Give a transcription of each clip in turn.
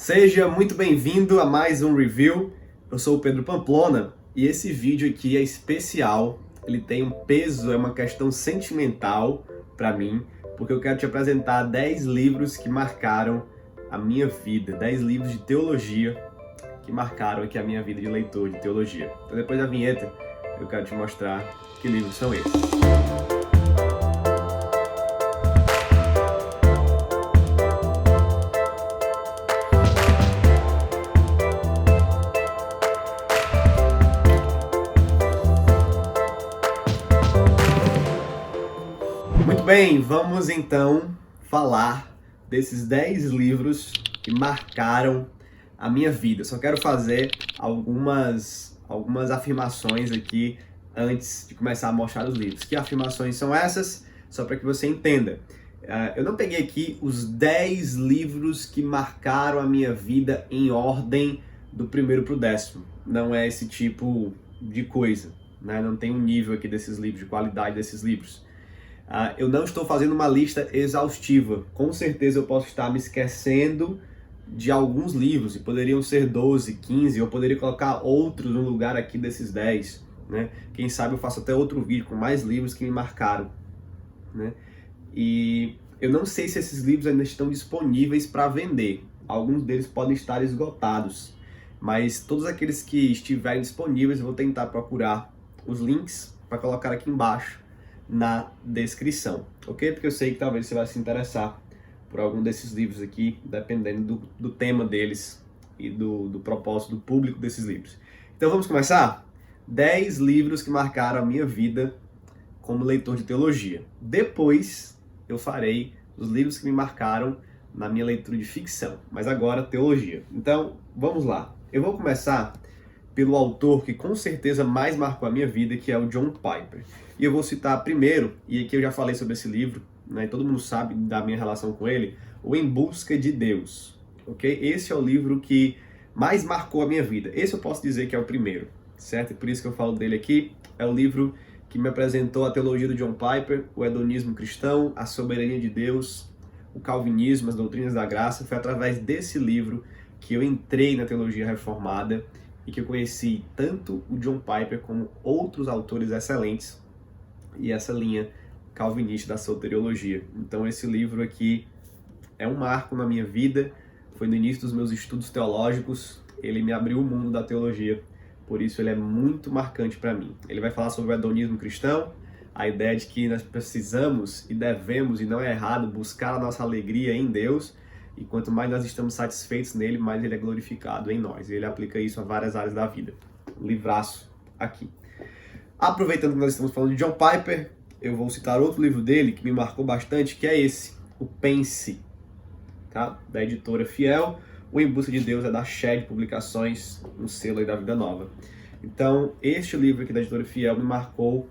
Seja muito bem-vindo a mais um review. Eu sou o Pedro Pamplona e esse vídeo aqui é especial. Ele tem um peso, é uma questão sentimental para mim, porque eu quero te apresentar 10 livros que marcaram a minha vida, 10 livros de teologia que marcaram aqui a minha vida de leitor de teologia. Então depois da vinheta, eu quero te mostrar que livros são esses. Muito bem, vamos então falar desses 10 livros que marcaram a minha vida. Só quero fazer algumas afirmações aqui antes de começar a mostrar os livros. Que afirmações são essas? Só para que você entenda. Eu não peguei aqui os 10 livros que marcaram a minha vida em ordem do primeiro para o 10º. Não é esse tipo de coisa, né? Não tem um nível aqui desses livros, de qualidade desses livros. Eu não estou fazendo uma lista exaustiva. Com certeza eu posso estar me esquecendo de alguns livros, e poderiam ser 12, 15, eu poderia colocar outros no lugar aqui desses 10, né? Quem sabe eu faço até outro vídeo com mais livros que me marcaram, né? E eu não sei se esses livros ainda estão disponíveis para vender. Alguns deles podem estar esgotados, mas todos aqueles que estiverem disponíveis eu vou tentar procurar os links para colocar aqui embaixo na descrição, ok? Porque eu sei que talvez você vai se interessar por algum desses livros aqui, dependendo do tema deles e do propósito do público desses livros. Então vamos começar? 10 livros que marcaram a minha vida como leitor de teologia. Depois eu farei os livros que me marcaram na minha leitura de ficção, mas agora teologia. Então vamos lá. Eu vou começar pelo autor que com certeza mais marcou a minha vida, que é o John Piper. E eu vou citar primeiro, e aqui eu já falei sobre esse livro, né, todo mundo sabe da minha relação com ele, o Em Busca de Deus. Ok? Esse é o livro que mais marcou a minha vida. Esse eu posso dizer que é o primeiro, certo? E por isso que eu falo dele aqui. É o livro que me apresentou a teologia do John Piper, o hedonismo cristão, a soberania de Deus, o calvinismo, as doutrinas da graça. Foi através desse livro que eu entrei na teologia reformada e que eu conheci tanto o John Piper como outros autores excelentes e essa linha calvinista da soteriologia. Então esse livro aqui é um marco na minha vida, foi no início dos meus estudos teológicos, ele me abriu o mundo da teologia, por isso ele é muito marcante para mim. Ele vai falar sobre o hedonismo cristão, a ideia de que nós precisamos e devemos, e não é errado, buscar a nossa alegria em Deus, e quanto mais nós estamos satisfeitos nele, mais ele é glorificado em nós. E ele aplica isso a várias áreas da vida. Um livraço aqui. Aproveitando que nós estamos falando de John Piper, eu vou citar outro livro dele que me marcou bastante, que é esse, o Pense, tá? Da editora Fiel. O Em Busca de Deus é da Shed Publicações, um selo aí da Vida Nova. Então, este livro aqui da editora Fiel me marcou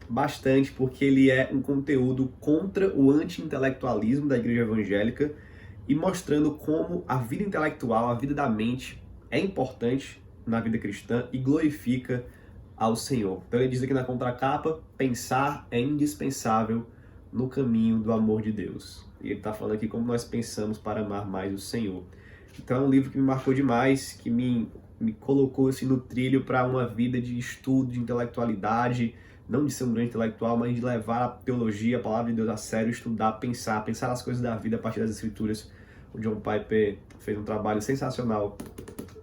bastante porque ele é um conteúdo contra o anti-intelectualismo da igreja evangélica e mostrando como a vida intelectual, a vida da mente é importante na vida cristã e glorifica ao Senhor. Então ele diz aqui na contracapa, pensar é indispensável no caminho do amor de Deus. E ele está falando aqui como nós pensamos para amar mais o Senhor. Então é um livro que me marcou demais, que me colocou assim, no trilho para uma vida de estudo, de intelectualidade, não de ser um grande intelectual, mas de levar a teologia, a palavra de Deus a sério, estudar, pensar as coisas da vida a partir das Escrituras. O John Piper fez um trabalho sensacional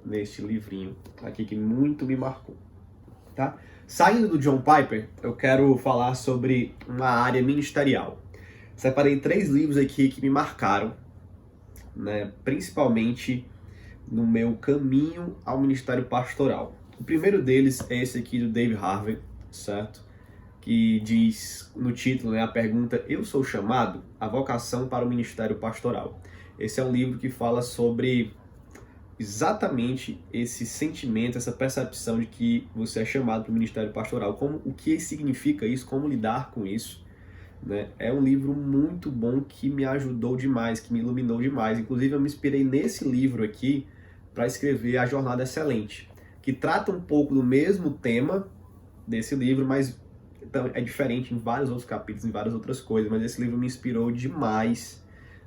neste livrinho aqui que muito me marcou. Tá? Saindo do John Piper, eu quero falar sobre uma área ministerial. Separei 3 livros aqui que me marcaram, né, principalmente no meu caminho ao ministério pastoral. O primeiro deles é esse aqui do Dave Harvey, certo? Que diz no título, né, a pergunta: eu sou chamado? A vocação para o ministério pastoral. Esse é um livro que fala sobre exatamente esse sentimento, essa percepção de que você é chamado para o ministério pastoral, o que significa isso, como lidar com isso, né? É um livro muito bom que me ajudou demais, que me iluminou demais. Inclusive eu me inspirei nesse livro aqui para escrever A Jornada Excelente, que trata um pouco do mesmo tema desse livro, mas é diferente em vários outros capítulos, em várias outras coisas, mas esse livro me inspirou demais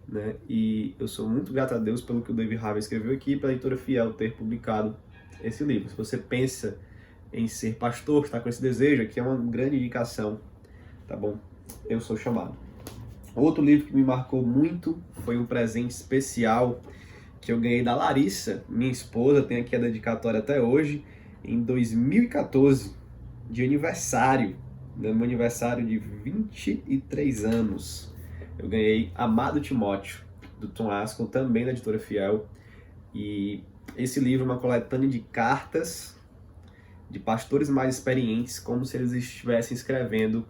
né? E eu sou muito grato a Deus pelo que o David Harvey escreveu aqui e pela editora Fiel ter publicado esse livro. Se você pensa em ser pastor, está com esse desejo, aqui é uma grande indicação, tá bom? Eu sou chamado. Outro livro que me marcou muito foi um presente especial que eu ganhei da Larissa, minha esposa, tem aqui a dedicatória até hoje, em 2014, de aniversário, no meu aniversário de 23 anos. Eu ganhei Amado Timóteo, do Tom Ascol, também da editora Fiel, e esse livro é uma coletânea de cartas de pastores mais experientes, como se eles estivessem escrevendo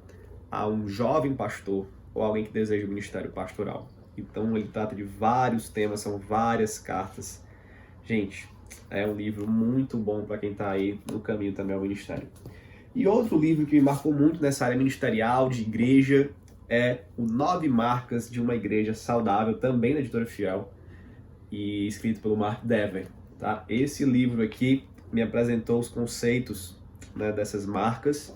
a um jovem pastor ou alguém que deseja o ministério pastoral. Então ele trata de vários temas, são várias cartas. Gente, é um livro muito bom para quem está aí no caminho também ao ministério. E outro livro que me marcou muito nessa área ministerial, de igreja, é o 9 Marcas de uma Igreja Saudável, também da editora Fiel, e escrito pelo Mark Dever. Tá? Esse livro aqui me apresentou os conceitos, né, dessas marcas,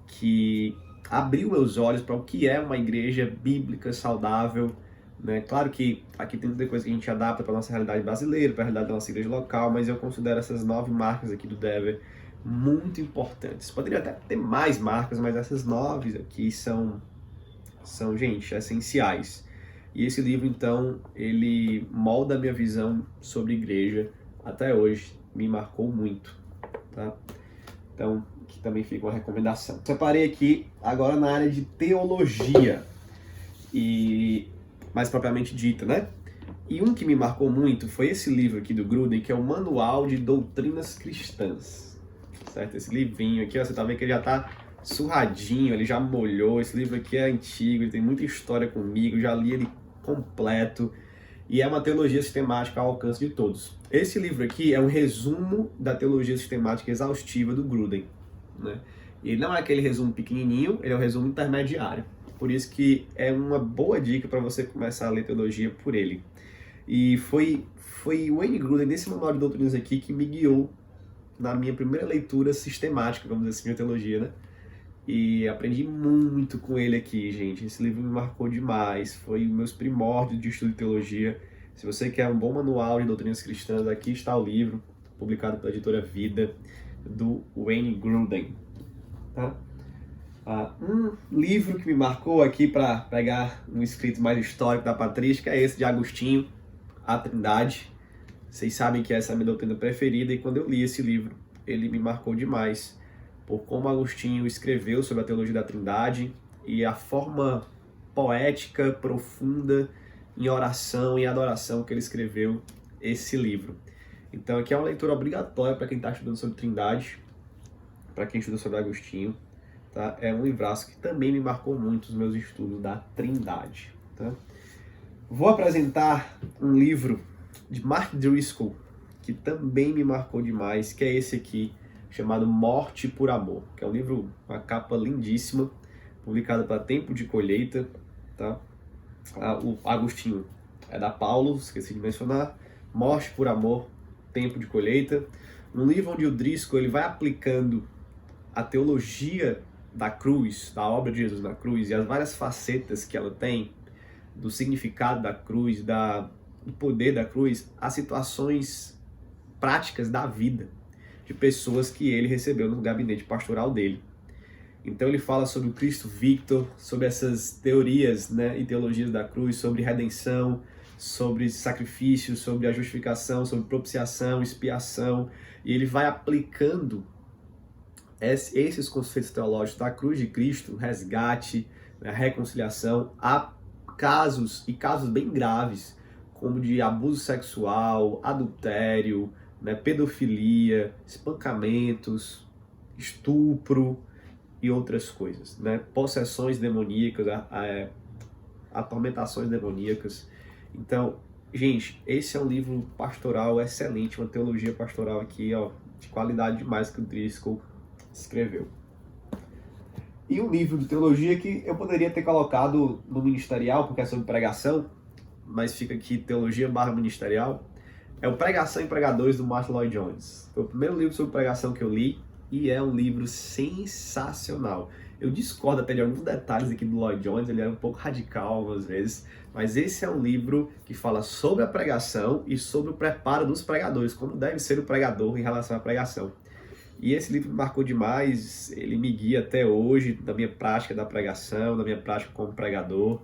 que abriu meus olhos para o que é uma igreja bíblica saudável, né? Claro que aqui tem muita coisa que a gente adapta para a nossa realidade brasileira, para a realidade da nossa igreja local, mas eu considero essas 9 marcas aqui do Dever muito importantes. Poderia até ter mais marcas, mas essas 9 aqui são gente, essenciais. E esse livro, então, ele molda a minha visão sobre igreja até hoje, me marcou muito, tá? Então, aqui também fica uma recomendação. Separei aqui agora na área de teologia, e mais propriamente dita, né? E um que me marcou muito foi esse livro aqui do Gruden, que é o Manual de Doutrinas Cristãs, certo? Esse livrinho aqui, ó, você tá vendo que ele já tá surradinho, ele já molhou. Esse livro aqui é antigo, ele tem muita história comigo, já li ele completo, e é uma teologia sistemática ao alcance de todos. Esse livro aqui é um resumo da teologia sistemática exaustiva do Gruden, né? Ele não é aquele resumo pequenininho, ele é um resumo intermediário. Por isso que é uma boa dica para você começar a ler teologia por ele. E foi o Wayne Gruden, nesse manual de doutrinas aqui, que me guiou na minha primeira leitura sistemática, vamos dizer assim, de teologia, né? E aprendi muito com ele aqui, gente. Esse livro me marcou demais. Foi meus primórdios de estudo de teologia. Se você quer um bom manual de doutrinas cristãs, aqui está o livro, publicado pela editora Vida, do Wayne Gruden. Tá? Um livro que me marcou aqui, para pegar um escrito mais histórico da patrística, é esse de Agostinho, A Trindade. Vocês sabem que essa é a minha doutrina preferida, e quando eu li esse livro, ele me marcou demais, por como Agostinho escreveu sobre a teologia da Trindade e a forma poética, profunda, em oração e adoração que ele escreveu esse livro. Então aqui é uma leitura obrigatória para quem está estudando sobre Trindade, para quem estuda sobre Agostinho, tá? É um livraço que também me marcou muito os meus estudos da Trindade, tá? Vou apresentar um livro de Mark Driscoll, que também me marcou demais, que é esse aqui, chamado Morte por Amor, que é um livro, uma capa lindíssima, publicado para Tempo de Colheita, tá? O Agostinho é da Paulo, esqueci de mencionar. Morte por Amor, Tempo de Colheita, um livro onde o Driscoll ele vai aplicando a teologia da cruz, da obra de Jesus na cruz, e as várias facetas que ela tem, do significado da cruz, do poder da cruz, a situações práticas da vida de pessoas que ele recebeu no gabinete pastoral dele. Então ele fala sobre o Cristo Victor, sobre essas teorias, né, e teologias da cruz, sobre redenção, sobre sacrifício, sobre a justificação, sobre propiciação, expiação, e ele vai aplicando esses conceitos teológicos da cruz de Cristo, resgate, né, reconciliação, a casos bem graves, como de abuso sexual, adultério, né, pedofilia, espancamentos, estupro e outras coisas, né, possessões demoníacas, atormentações demoníacas. Então, gente, esse é um livro pastoral excelente, uma teologia pastoral aqui, ó, de qualidade demais que o Driscoll escreveu. E um livro de teologia que eu poderia ter colocado no ministerial, porque é sobre pregação, mas fica aqui teologia / ministerial, é o Pregação e Pregadores, do Martyn Lloyd-Jones. Foi o primeiro livro sobre pregação que eu li, e é um livro sensacional. Eu discordo até de alguns detalhes aqui do Lloyd Jones, ele é um pouco radical algumas vezes, mas esse é um livro que fala sobre a pregação e sobre o preparo dos pregadores, como deve ser o pregador em relação à pregação. E esse livro me marcou demais, ele me guia até hoje na minha prática da pregação, na minha prática como pregador.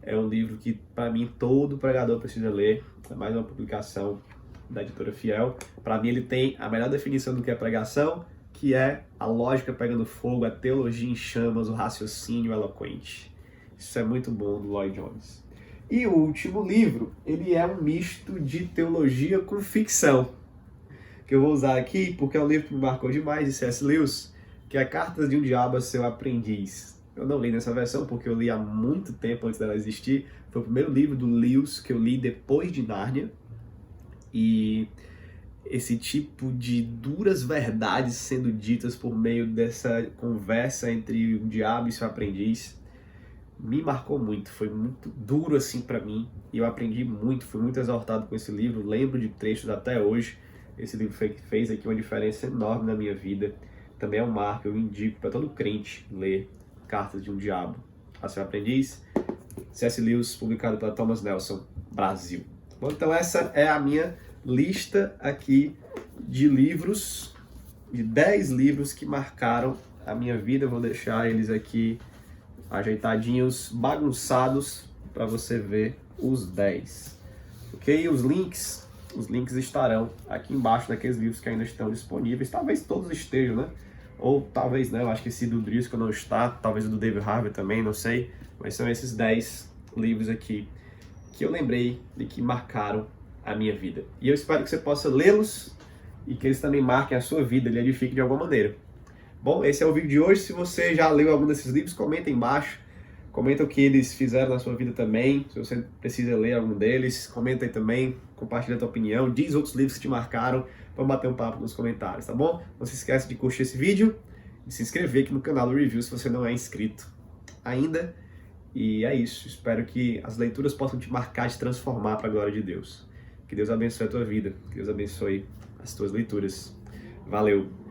É um livro que, para mim, todo pregador precisa ler. É mais uma publicação da editora Fiel. Para mim, ele tem a melhor definição do que é pregação, que é a lógica pegando fogo, a teologia em chamas, o raciocínio eloquente. Isso é muito bom do Lloyd Jones. E o último livro, ele é um misto de teologia com ficção, que eu vou usar aqui porque é um livro que me marcou demais, de C.S. Lewis, que é Cartas de um Diabo a Seu Aprendiz. Eu não li nessa versão porque eu li há muito tempo antes dela existir. Foi o primeiro livro do Lewis que eu li depois de Nárnia. E esse tipo de duras verdades sendo ditas por meio dessa conversa entre o diabo e seu aprendiz me marcou muito. Foi muito duro assim para mim e eu aprendi muito, fui muito exortado com esse livro. Lembro de trechos até hoje. Esse livro fez aqui uma diferença enorme na minha vida. Também é um marco, eu indico para todo crente ler Cartas de um Diabo a Seu Aprendiz, C.S. Lewis, publicado pela Thomas Nelson, Brasil. Bom, então essa é a minha lista aqui de livros, de 10 livros que marcaram a minha vida. Eu vou deixar eles aqui ajeitadinhos, bagunçados, para você ver os 10. Ok? Os links estarão aqui embaixo daqueles livros que ainda estão disponíveis. Talvez todos estejam, né? Ou talvez não, acho que esse do Driscoll não está, talvez o do David Harvey também, não sei. Mas são esses 10 livros aqui que eu lembrei e que marcaram a minha vida. E eu espero que você possa lê-los e que eles também marquem a sua vida, lhe edifiquem de alguma maneira. Bom, esse é o vídeo de hoje. Se você já leu algum desses livros, comenta aí embaixo. Comenta o que eles fizeram na sua vida também. Se você precisa ler algum deles, comenta aí também. Compartilha a tua opinião. Diz outros livros que te marcaram. Vamos bater um papo nos comentários, tá bom? Não se esquece de curtir esse vídeo e se inscrever aqui no canal do Review se você não é inscrito ainda. E é isso. Espero que as leituras possam te marcar, te transformar para a glória de Deus. Que Deus abençoe a tua vida. Que Deus abençoe as tuas leituras. Valeu!